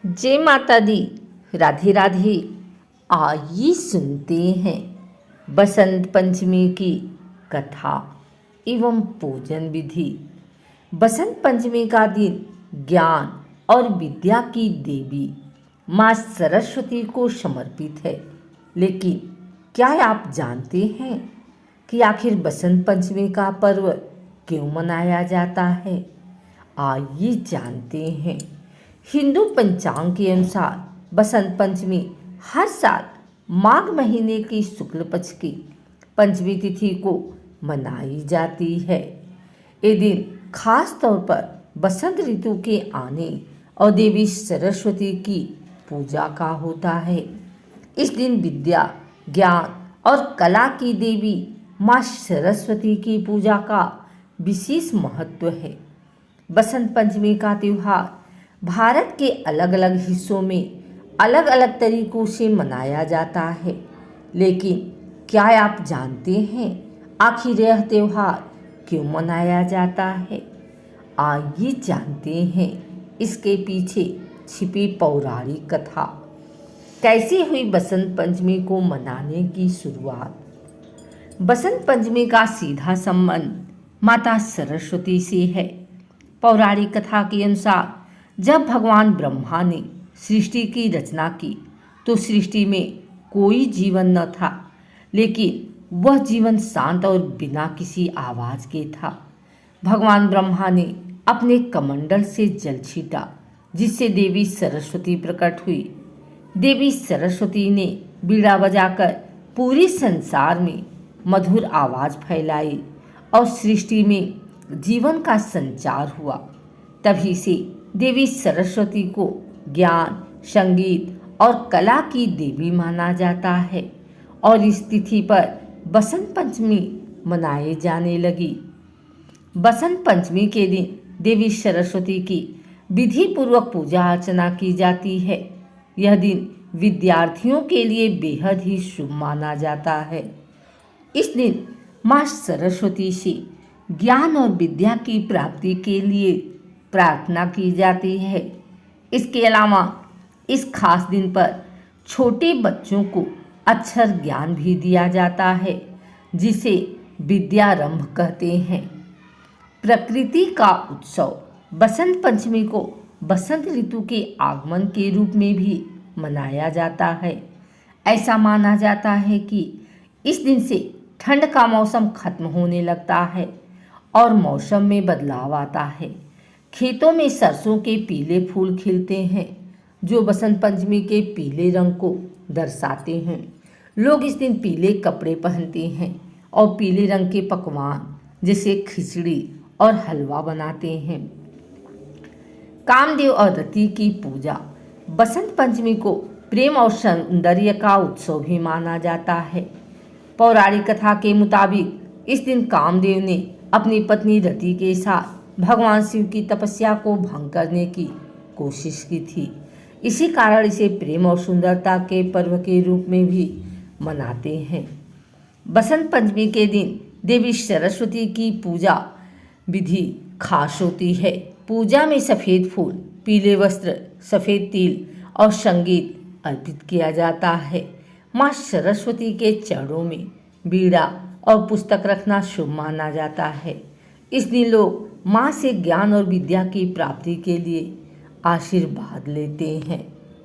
जय माता दी। राधे राधे। आइए सुनते हैं बसंत पंचमी की कथा एवं पूजन विधि। बसंत पंचमी का दिन ज्ञान और विद्या की देवी माँ सरस्वती को समर्पित है। लेकिन क्या आप जानते हैं कि आखिर बसंत पंचमी का पर्व क्यों मनाया जाता है? आइए जानते हैं। हिंदू पंचांग के अनुसार बसंत पंचमी हर साल माघ महीने की शुक्ल पक्ष की पंचमी तिथि को मनाई जाती है। ये दिन खास तौर पर बसंत ऋतु के आने और देवी सरस्वती की पूजा का होता है। इस दिन विद्या, ज्ञान और कला की देवी माँ सरस्वती की पूजा का विशेष महत्व है। बसंत पंचमी का त्यौहार भारत के अलग अलग हिस्सों में अलग अलग तरीकों से मनाया जाता है। लेकिन क्या आप जानते हैं आखिर यह त्यौहार क्यों मनाया जाता है? आइए जानते हैं इसके पीछे छिपी पौराणिक कथा। कैसे हुई बसंत पंचमी को मनाने की शुरुआत? बसंत पंचमी का सीधा संबंध माता सरस्वती से है। पौराणिक कथा के अनुसार जब भगवान ब्रह्मा ने सृष्टि की रचना की तो सृष्टि में कोई जीवन न था, लेकिन वह जीवन शांत और बिना किसी आवाज के था। भगवान ब्रह्मा ने अपने कमंडल से जल छीटा, जिससे देवी सरस्वती प्रकट हुई। देवी सरस्वती ने बीड़ा बजाकर पूरे संसार में मधुर आवाज फैलाई और सृष्टि में जीवन का संचार हुआ। तभी से देवी सरस्वती को ज्ञान, संगीत और कला की देवी माना जाता है और इस तिथि पर बसंत पंचमी मनाई जाने लगी। बसंत पंचमी के दिन देवी सरस्वती की विधि पूर्वक पूजा अर्चना की जाती है। यह दिन विद्यार्थियों के लिए बेहद ही शुभ माना जाता है। इस दिन माँ सरस्वती से ज्ञान और विद्या की प्राप्ति के लिए प्रार्थना की जाती है। इसके अलावा इस खास दिन पर छोटे बच्चों को अक्षर ज्ञान भी दिया जाता है, जिसे विद्यारंभ कहते हैं। प्रकृति का उत्सव बसंत पंचमी को बसंत ऋतु के आगमन के रूप में भी मनाया जाता है। ऐसा माना जाता है कि इस दिन से ठंड का मौसम खत्म होने लगता है और मौसम में बदलाव आता है। खेतों में सरसों के पीले फूल खिलते हैं, जो बसंत पंचमी के पीले रंग को दर्शाते हैं। लोग इस दिन पीले कपड़े पहनते हैं और पीले रंग के पकवान जैसे खिचड़ी और हलवा बनाते हैं। कामदेव और रति की पूजा। बसंत पंचमी को प्रेम और सौंदर्य का उत्सव भी माना जाता है। पौराणिक कथा के मुताबिक इस दिन कामदेव ने अपनी पत्नी रति के साथ भगवान शिव की तपस्या को भंग करने की कोशिश की थी। इसी कारण इसे प्रेम और सुंदरता के पर्व के रूप में भी मनाते हैं। बसंत पंचमी के दिन देवी सरस्वती की पूजा विधि खास होती है। पूजा में सफ़ेद फूल, पीले वस्त्र, सफ़ेद तिल और संगीत अर्पित किया जाता है। माँ सरस्वती के चरणों में बीड़ा और पुस्तक रखना शुभ माना जाता है। इस दिन लोग माँ से ज्ञान और विद्या की प्राप्ति के लिए आशीर्वाद लेते हैं।